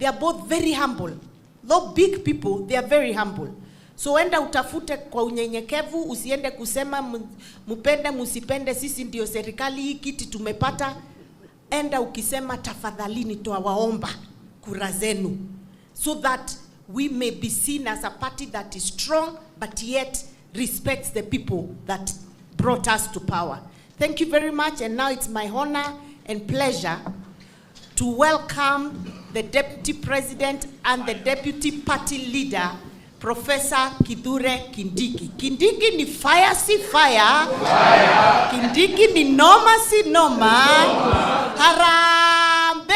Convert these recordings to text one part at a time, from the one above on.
they are both very humble. Though big people, they are very humble. So enda utafute kwa unyenyekevu, usiende kusema mupende musipende sisi ndio serikali hii kiti tumepata. Enda ukisema tafadhalini tuwaomba kura zenu, so that we may be seen as a party that is strong but yet respects the people that brought us to power. Thank you very much, and now it's my honor and pleasure to welcome the Deputy President and the Deputy Party Leader, Professor Kithure Kindiki. Kindiki ni fire si fire. Fire. Kindiki ni noma si noma. Harambe.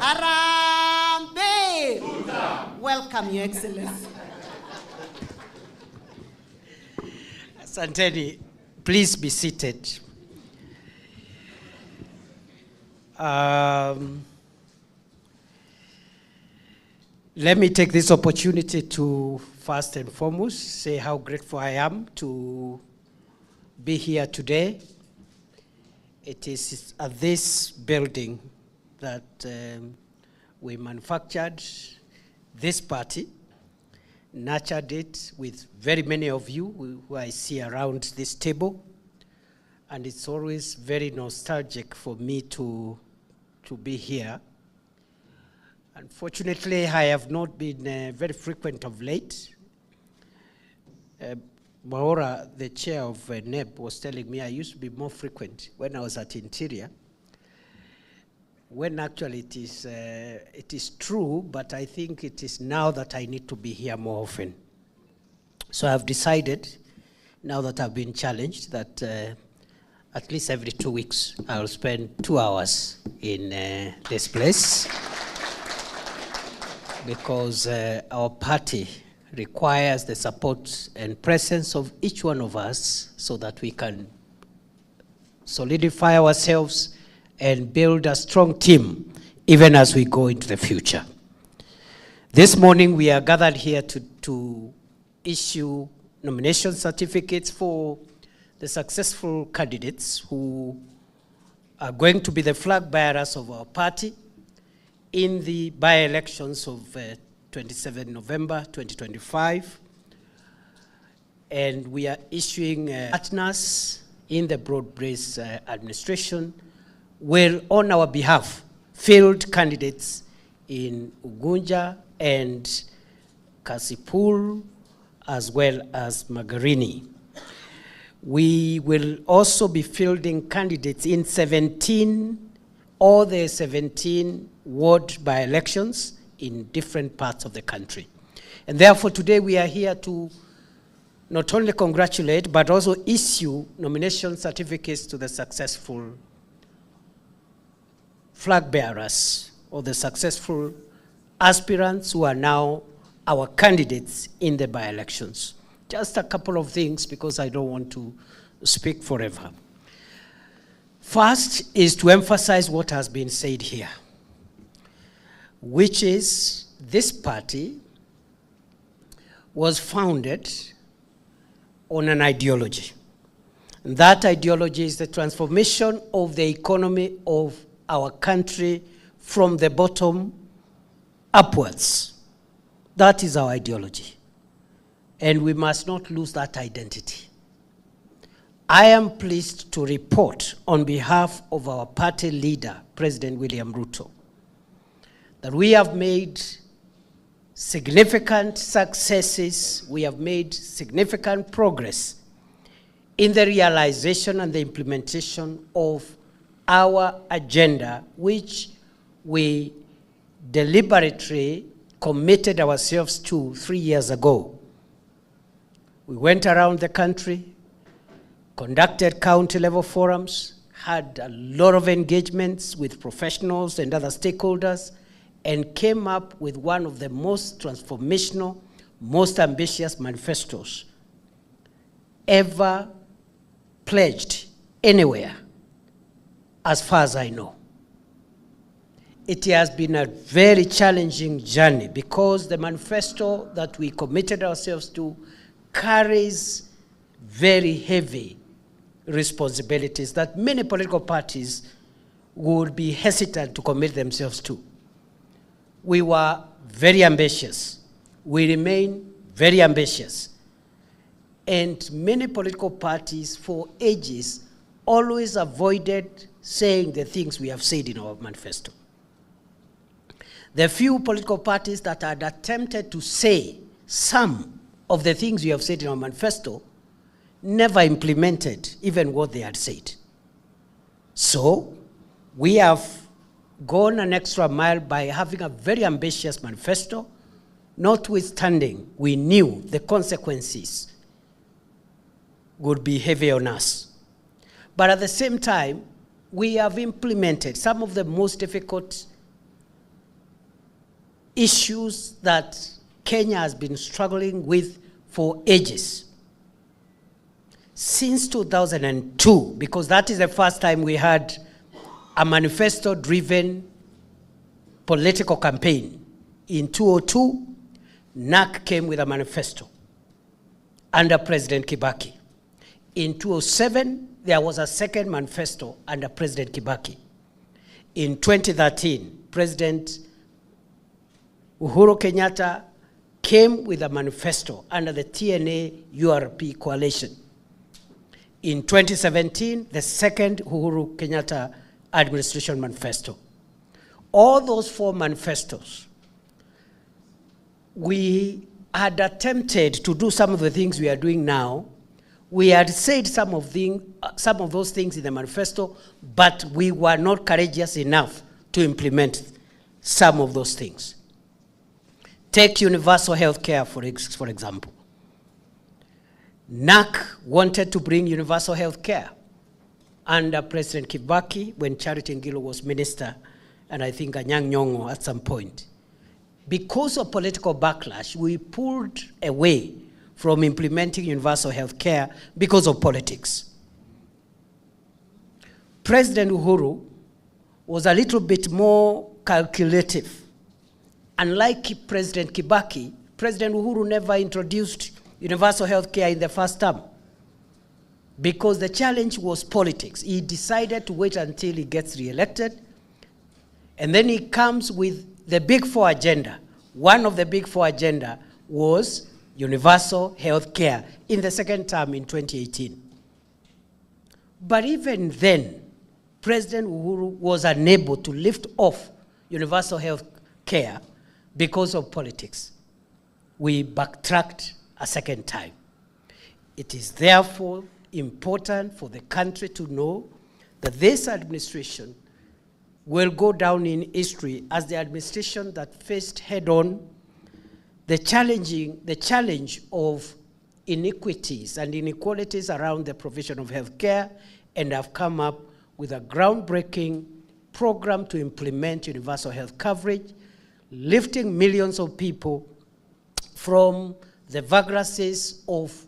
Harambe. Welcome, Your Excellency. Santeni, please be seated. Let me take this opportunity to first and foremost say how grateful I am to be here today. It is at this building that we manufactured this party, nurtured it with very many of you who I see around this table. And it's always very nostalgic for me to be here. Unfortunately, I have not been very frequent of late. Maora, the chair of NEB, was telling me I used to be more frequent when I was at Interior, when actually it is true, but I think it is now that I need to be here more often. So I've decided, now that I've been challenged, that at least every 2 weeks, I'll spend 2 hours in this place, because our party requires the support and presence of each one of us so that we can solidify ourselves and build a strong team even as we go into the future. This morning we are gathered here to issue nomination certificates for the successful candidates who are going to be the flag bearers of our party in the by-elections of 27 November 2025. And we are issuing partners in the broad-based administration will, on our behalf, field candidates in Ugunja and Kasipul, as well as Magarini. We will also be fielding candidates in 17 ward by-elections in different parts of the country. And therefore today we are here to not only congratulate, but also issue nomination certificates to the successful flag bearers or the successful aspirants who are now our candidates in the by-elections. Just a couple of things, because I don't want to speak forever. First is to emphasize what has been said here, which is this party was founded on an ideology. And that ideology is the transformation of the economy of our country from the bottom upwards. That is our ideology. And we must not lose that identity. I am pleased to report on behalf of our party leader, President William Ruto, that we have made significant successes, we have made significant progress in the realization and the implementation of our agenda, which we deliberately committed ourselves to 3 years ago. We went around the country, conducted county-level forums, had a lot of engagements with professionals and other stakeholders, and came up with one of the most transformational, most ambitious manifestos ever pledged anywhere, as far as I know. It has been a very challenging journey because the manifesto that we committed ourselves to carries very heavy responsibilities that many political parties would be hesitant to commit themselves to. we were very ambitious. We remain very ambitious. And many political parties for ages always avoided saying the things we have said in our manifesto. The few political parties that had attempted to say some of the things we have said in our manifesto never implemented even what they had said. So we have gone an extra mile by having a very ambitious manifesto, notwithstanding we knew the consequences would be heavy on us. But at the same time, we have implemented some of the most difficult issues that Kenya has been struggling with for ages. Since 2002, because that is the first time we had a manifesto-driven political campaign. In 2002, NAC came with a manifesto under President Kibaki. In 2007, there was a second manifesto under President Kibaki. In 2013, President Uhuru Kenyatta came with a manifesto under the TNA-URP coalition. In 2017, the second Uhuru Kenyatta administration manifesto. All those four manifestos, we had attempted to do some of the things we are doing now. We had said some of those things in the manifesto, but we were not courageous enough to implement some of those things. Take universal health care, for example. NAC wanted to bring universal health care under President Kibaki when Charity Ngilu was minister, and I think Anyang' Nyong'o at some point. Because of political backlash, we pulled away from implementing universal health care because of politics. President Uhuru was a little bit more calculative. Unlike President Kibaki, President Uhuru never introduced universal health care in the first term because the challenge was politics. He decided to wait until he gets re-elected, and then he comes with the Big Four agenda. One of the Big Four agenda was universal health care in the second term in 2018. But even then, President Uhuru was unable to lift off universal health care because of politics. We backtracked a second time. It is therefore important for the country to know that this administration will go down in history as the administration that faced head-on the challenge of inequities and inequalities around the provision of health care, and have come up with a groundbreaking program to implement universal health coverage, lifting millions of people from the vagaries of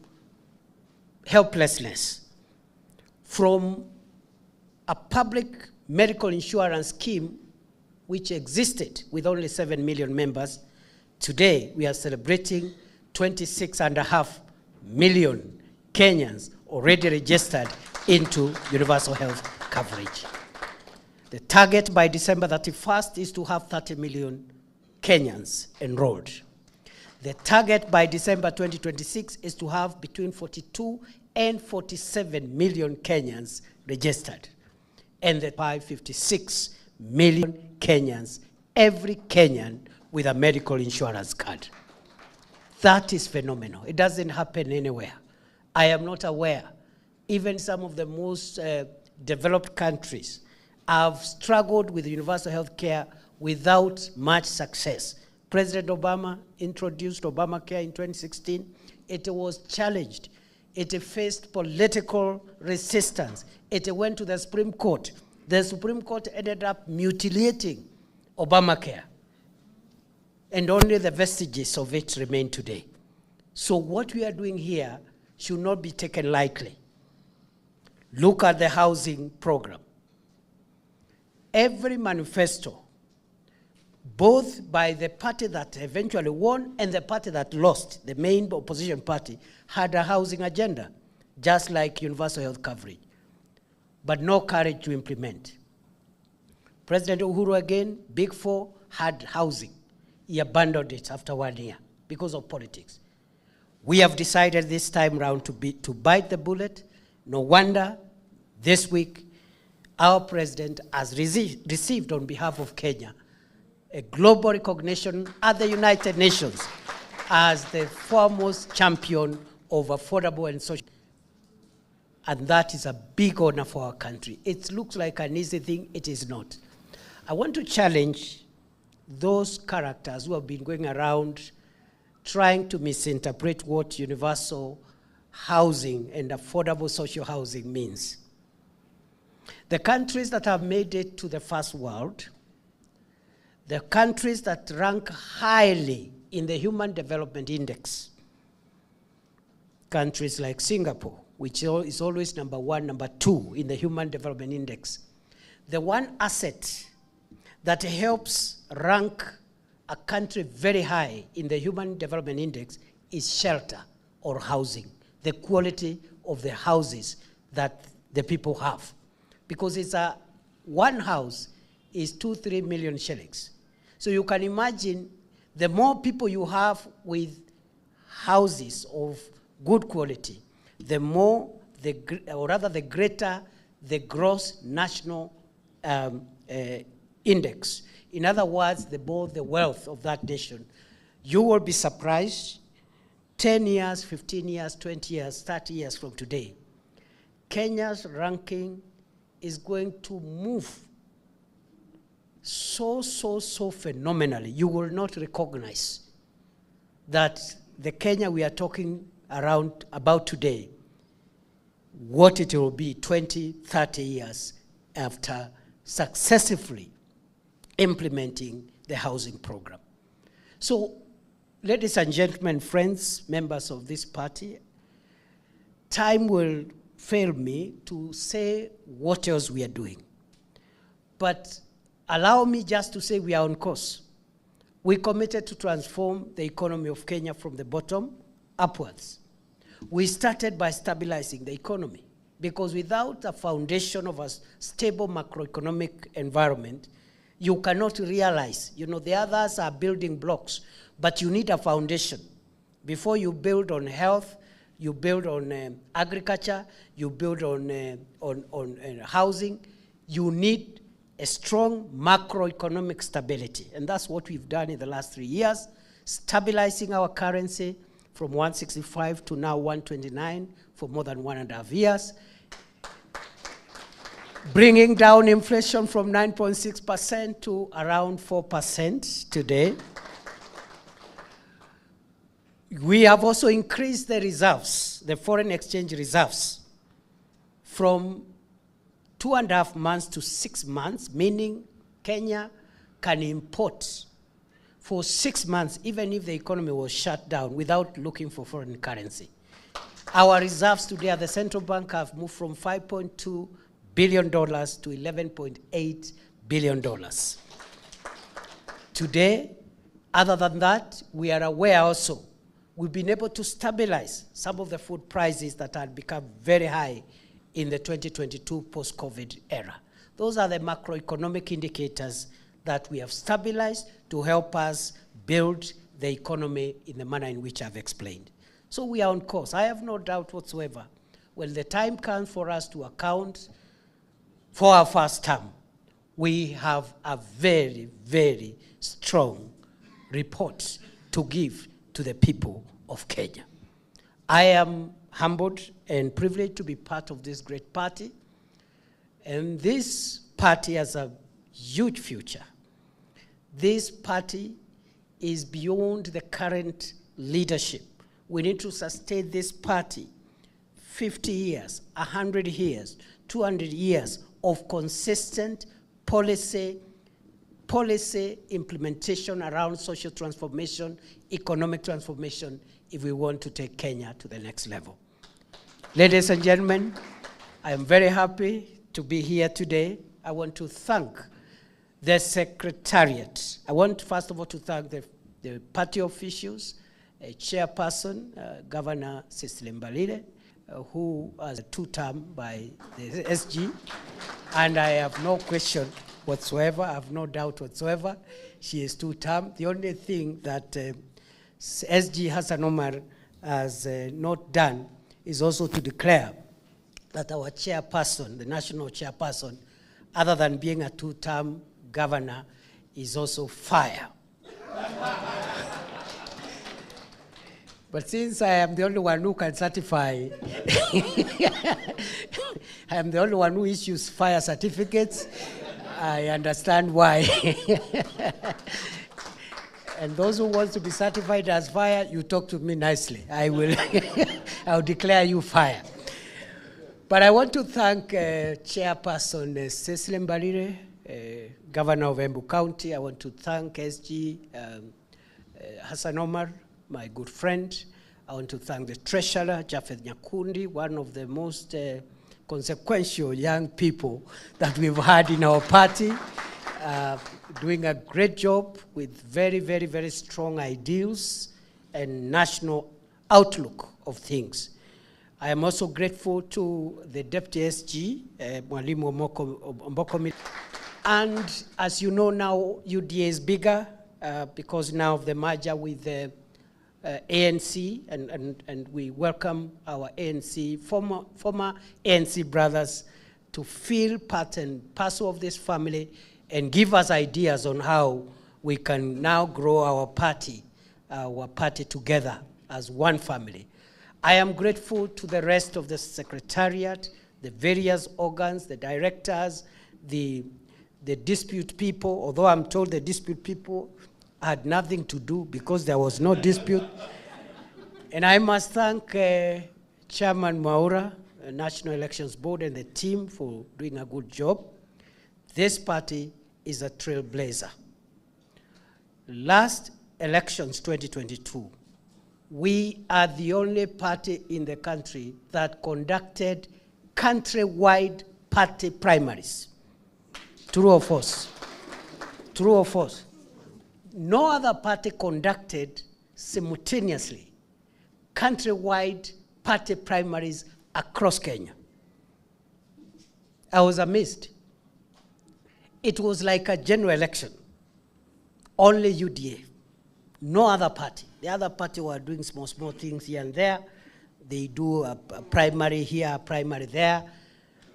helplessness, from a public medical insurance scheme which existed with only 7 million members. Today, we are celebrating 26.5 million Kenyans already registered into universal health coverage. The target by December 31st is to have 30 million Kenyans enrolled. The target by December 2026 is to have between 42 and 47 million Kenyans registered. And the 56 million Kenyans, every Kenyan with a medical insurance card. That is phenomenal. It doesn't happen anywhere. I am not aware. Even some of the most developed countries have struggled with universal health care without much success. President Obama introduced Obamacare in 2016. It was challenged. It faced political resistance. It went to the Supreme Court. The Supreme Court ended up mutilating Obamacare, and only the vestiges of it remain today. So what we are doing here should not be taken lightly. Look at the housing program. Every manifesto, both by the party that eventually won and the party that lost, the main opposition party, had a housing agenda, just like universal health coverage, but no courage to implement. President Uhuru again, Big Four, had housing. he abandoned it after 1 year because of politics. We have decided this time round to bite the bullet. No wonder this week our president has received on behalf of Kenya a global recognition at the United Nations as the foremost champion of affordable and social. And that is a big honor for our country. It looks like an easy thing, it is not. I want to challenge those characters who have been going around trying to misinterpret what universal housing and affordable social housing means. The countries that have made it to the first world, the countries that rank highly in the Human Development Index, countries like Singapore, which is always number 1, number 2 in the Human Development Index. The one asset that helps rank a country very high in the Human Development Index is shelter or housing, the quality of the houses that the people have. Because it's one house is 2-3 million shillings. So you can imagine the more people you have with houses of good quality, the more, the greater the gross national index. In other words, the more the wealth of that nation. You will be surprised 10 years, 15 years, 20 years, 30 years from today, Kenya's ranking is going to move so phenomenally. You will not recognize that the Kenya we are talking about today, what it will be 20, 30 years after successfully implementing the housing program. So, ladies and gentlemen, friends, members of this party, time will fail me to say what else we are doing. But allow me just to say we are on course. We committed to transform the economy of Kenya from the bottom upwards. We started by stabilizing the economy, because without a foundation of a stable macroeconomic environment, you cannot realize, the others are building blocks, but you need a foundation. Before you build on health, you build on agriculture, you build on housing, you need a strong macroeconomic stability. And that's what we've done in the last 3 years, stabilizing our currency from 165 to now 129 for more than 1.5 years, bringing down inflation from 9.6% to around 4% today. We have also increased the reserves, the foreign exchange reserves, from 2.5 months to 6 months, meaning Kenya can import for 6 months, even if the economy was shut down, without looking for foreign currency. Our reserves today at the central bank have moved from $5.2 billion to $11.8 billion. Today, other than that, we are aware also, we've been able to stabilize some of the food prices that had become very high in the 2022 post-COVID era. Those are the macroeconomic indicators that we have stabilized to help us build the economy in the manner in which I've explained. So we are on course. I have no doubt whatsoever. When the time comes for us to account for our first term, we have a very, very strong report to give to the people of Kenya. I am humbled and privileged to be part of this great party. And this party has a huge future. This party is beyond the current leadership. We need to sustain this party 50 years, 100 years, 200 years of consistent policy implementation around social transformation, economic transformation, if we want to take Kenya to the next level. Ladies and gentlemen, I am very happy to be here today. I want to thank the Secretariat. I want, first of all, to thank the party officials, Chairperson, Governor Cecily Mbalile, who was a two-term by the SG, and I have no question whatsoever, I have no doubt whatsoever. She is two-term. The only thing that SG Hassan Omar has not done is also to declare that our chairperson, the national chairperson, other than being a two-term governor, is also fire. But since I am the only one who can certify, I am the only one who issues fire certificates, I understand why. And those who want to be certified as fire, you talk to me nicely. I will I'll declare you fire. But I want to thank Chairperson Cecily Mbalire, Governor of Embu County. I want to thank SG Hassan Omar, my good friend. I want to thank the Treasurer, Japheth Nyakundi, one of the most consequential young people that we've had in our party, doing a great job with very, very, very strong ideals and national outlook of things. I am also grateful to the Deputy SG, Mwalimu Ombokomi. And as you know now, UDA is bigger because now of the merger with the ANC, and we welcome our ANC, former ANC brothers to feel part and parcel of this family and give us ideas on how we can now grow our party together as one family. I am grateful to the rest of the secretariat, the various organs, the directors, the dispute people, although I'm told the dispute people had nothing to do because there was no dispute. And I must thank Chairman Mwaura, National Elections Board, and the team for doing a good job. This party is a trailblazer. Last elections, 2022, we are the only party in the country that conducted countrywide party primaries. True or false? True or false? No other party conducted simultaneously countrywide party primaries across Kenya. I was amazed. It was like a general election. Only UDA. No other party. The other party were doing small things here and there. They do a primary here, a primary there.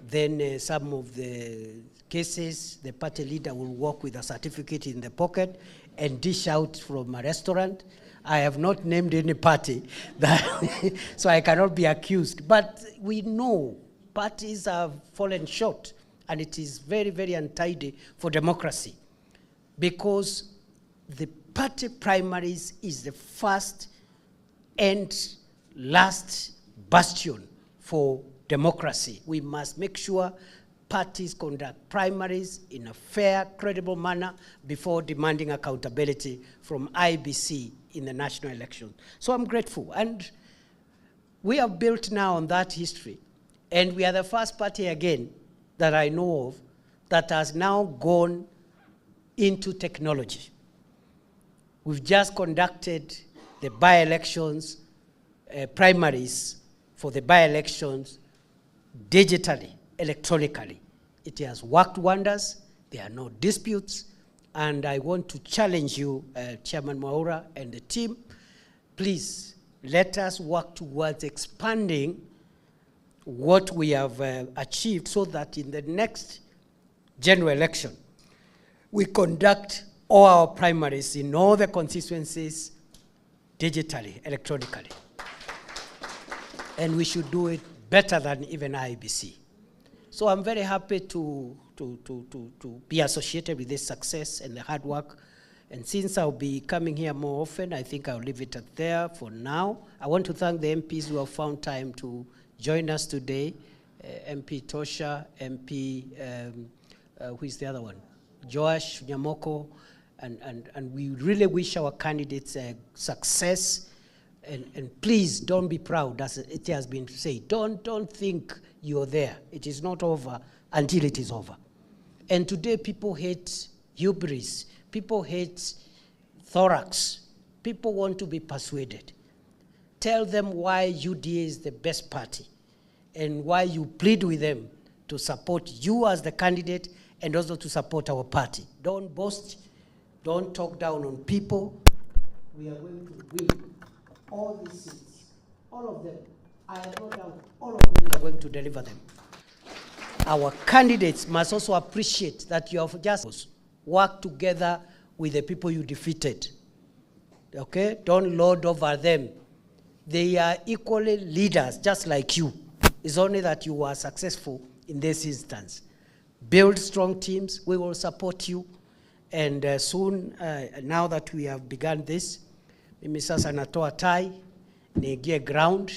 Then some of the cases, the party leader will walk with a certificate in the pocket and dish out from a restaurant. I have not named any party, that so I cannot be accused. But we know parties have fallen short, and it is very, very untidy for democracy, because the party primaries is the first and last bastion for democracy. We must make sure parties conduct primaries in a fair, credible manner before demanding accountability from IBC in the national election. So I'm grateful. And we have built now on that history. And we are the first party again that I know of that has now gone into technology. We've just conducted the by-elections, primaries for the by-elections digitally, electronically. It has worked wonders. There are no disputes. And I want to challenge you, Chairman Mwaura and the team, please let us work towards expanding what we have achieved so that in the next general election, we conduct all our primaries in all the constituencies digitally, electronically. And we should do it better than even IBC. So I'm very happy to be associated with this success and the hard work. And since I'll be coming here more often, I think I'll leave it at there for now. I want to thank the MPs who have found time to join us today. MP Tosha, MP, who is the other one? Joash Nyamoko, and we really wish our candidates success. And please don't be proud, as it has been said. Don't think you're there. It is not over until it is over. And today people hate hubris. People hate thorax. People want to be persuaded. Tell them why UDA is the best party. and why you plead with them to support you as the candidate and also to support our party. Don't boast, don't talk down on people. We are going to win all these seats, all of them. I have no doubt all of them are going to deliver them. Our candidates must also appreciate that you have just worked together with the people you defeated. Okay? Don't lord over them. They are equally leaders, just like you. It's only that you were successful in this instance. Build strong teams. We will support you. And soon, now that we have begun this, mimi sasa natoa tai, niingie ground,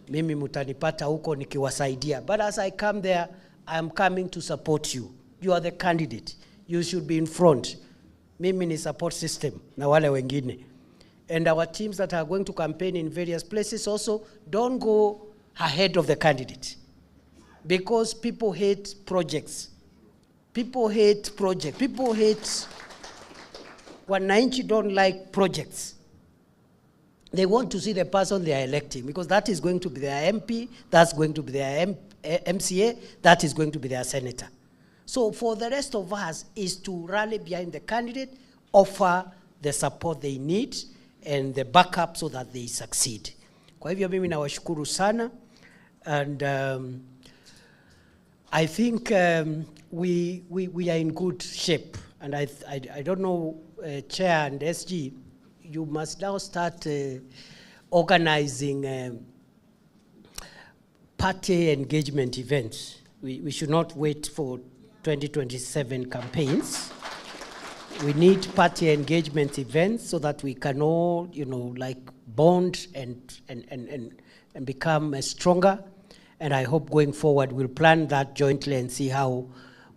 mimi mutanipata huko nikiwasaidia. But as I come there, I am coming to support you. You are the candidate. You should be in front. Mimi ni support system na wale wengine. And our teams that are going to campaign in various places also, don't go ahead of the candidate. Because people hate projects. People hate projects. People hate, wananchi don't like projects. They want to see the person they are electing, because that is going to be their MP, that's going to be their MCA, that is going to be their senator. So for the rest of us is to rally behind the candidate, offer the support they need and the backup so that they succeed. Kwa hivyo mimi nawashukuru sana, and I think we are in good shape, and I don't know, Chair and SG, you must now start organizing party engagement events. We should not wait for 2027 campaigns. We need party engagement events so that we can all, like bond and become stronger. And I hope going forward we'll plan that jointly and see how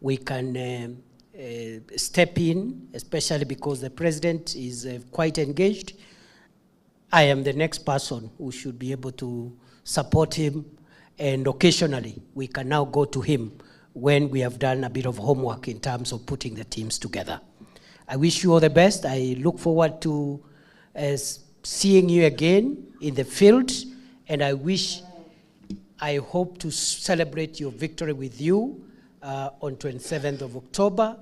we can step in, especially because the president is quite engaged. I am the next person who should be able to support him, and occasionally we can now go to him when we have done a bit of homework in terms of putting the teams together. I wish you all the best. I look forward to seeing you again in the field, and I hope to celebrate your victory with you on 27th of October.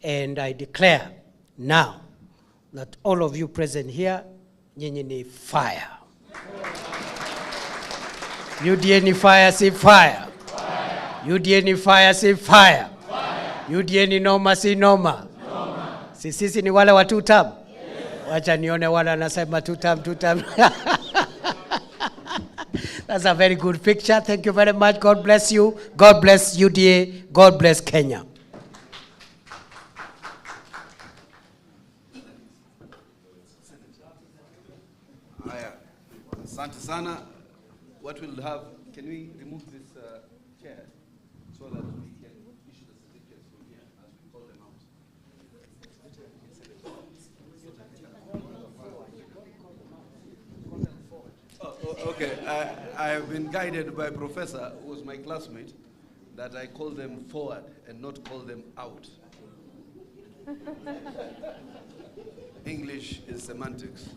And I declare now that all of you present here, nyinyi ni fire. UDA ni fire, say fire. UDA ni fire, say fire. UDA ni noma, say noma. Sisi ni wale wa two-term? Wacha nione wale anasema two-term. That's a very good picture. Thank you very much. God bless you. God bless UDA. God bless Kenya. Asante sana. What we'll have, can we remove this chair so that we can issue the certificates from here as we call them out? Okay, I have been guided by Professor, who was my classmate, that I call them forward and not call them out. English is semantics.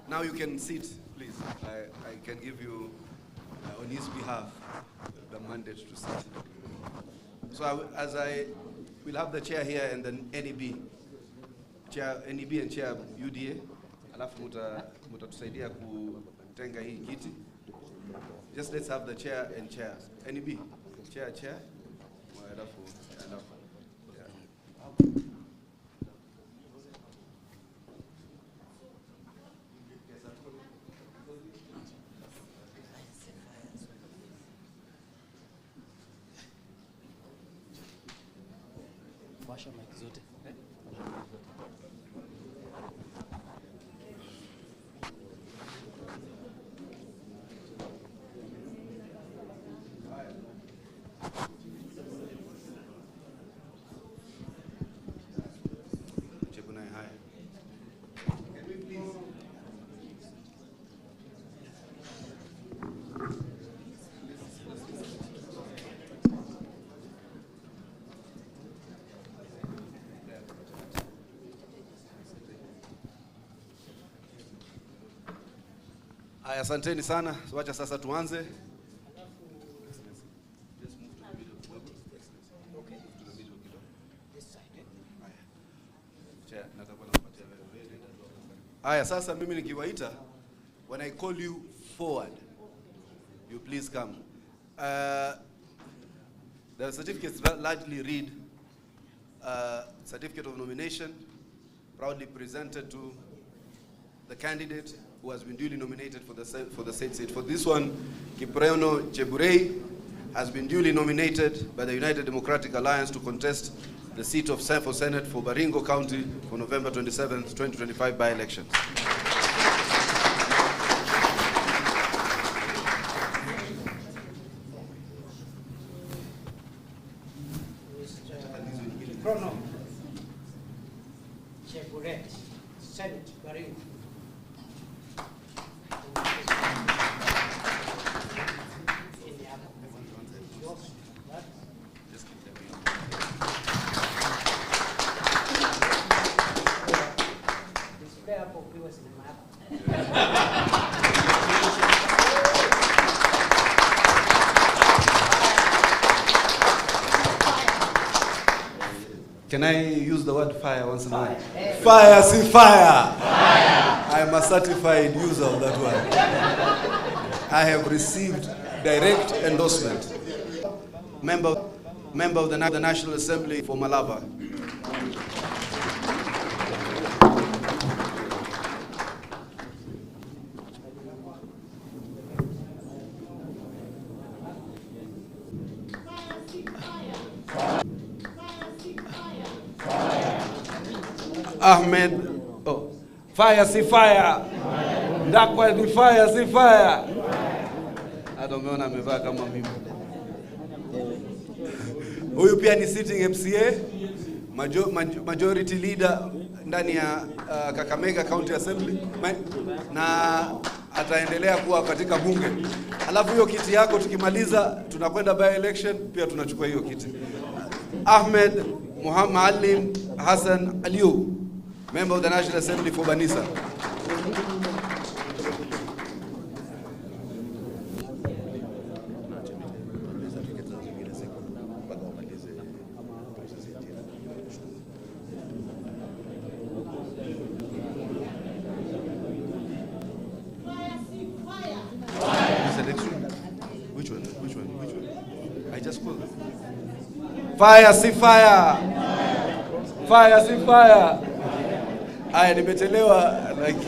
Now you can sit, please. I can give you, on his behalf, the mandate to sit. So we'll have the chair here and then NEB. Chair NEB and Chair UDA. Alafu mutatusaidia kutenga hii kiti. Just let's have the chair and chairs. NEB, chair. Alafu. Asanteni sana. Wacha sasa tuanze. Aya, sasa mimi nikiwaita, when I call you forward, you please come. The certificates largely read, certificate of nomination, proudly presented to the candidate who has been duly nominated for the said seat. For this one, Kipreno Cheburei has been duly nominated by the United Democratic Alliance to contest the seat of for Senate for Baringo County for November 27th, 2025 by-elections. Prono. Cheburei, Senate, Baringo. Can I use the word fire once in a while? Fire, see fire! Fire! I am a certified user of that word. I have received direct endorsement. Member of the National Assembly for Malaba. Ahmed, oh, fire, see fire. Ndakwa ni fire, see fire. Hata umeona amevaa kama mimi. Huyu pia ni sitting MCA, majority leader ndani ya Kakamega County Assembly, na ataendelea kuwa katika bunge. Alafu hiyo kiti yako tukimaliza tunakwenda by election, pia tunachukua hiyo kiti. Ahmed Maalim Hassan Aliu, member of the National Assembly for Banisa. Which one? I just called them. Fire, see fire. Fire, see fire. Aya, nimechelewa, like,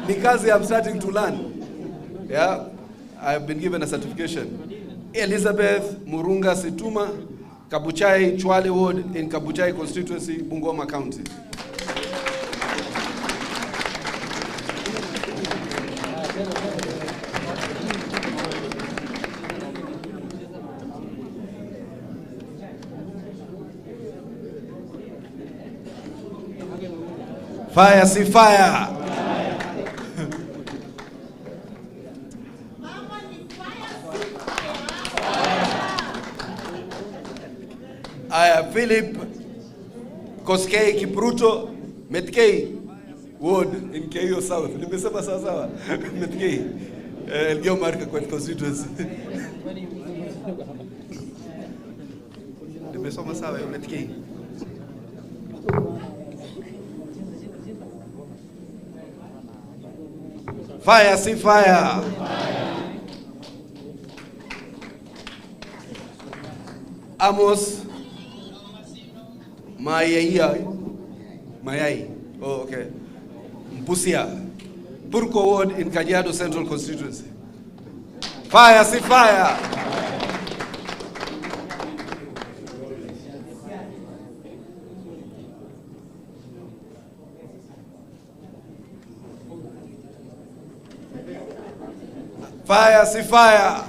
ni kazi I'm starting to learn. Yeah, I've been given a certification. Elizabeth Murunga Situma, Kabuchai Chwale Ward in Kabuchai constituency, Bungoma County. Fire, see fire. Philip Koskei Kipruto, Metkei Ward in Keio South. Nimesema sawa sawa. Metkei. Elgeyo Marakwet constituency. Nimesema sawa Metkei. Fire, see fire. Amos Mayai. Oh, okay. Mpusia, Purko Ward in Kajiado Central constituency. Fire, see fire. Fire, see fire.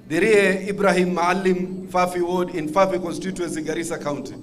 Dirie Ibrahim Maalim, Fafi Ward in Fafi constituency, Garissa County.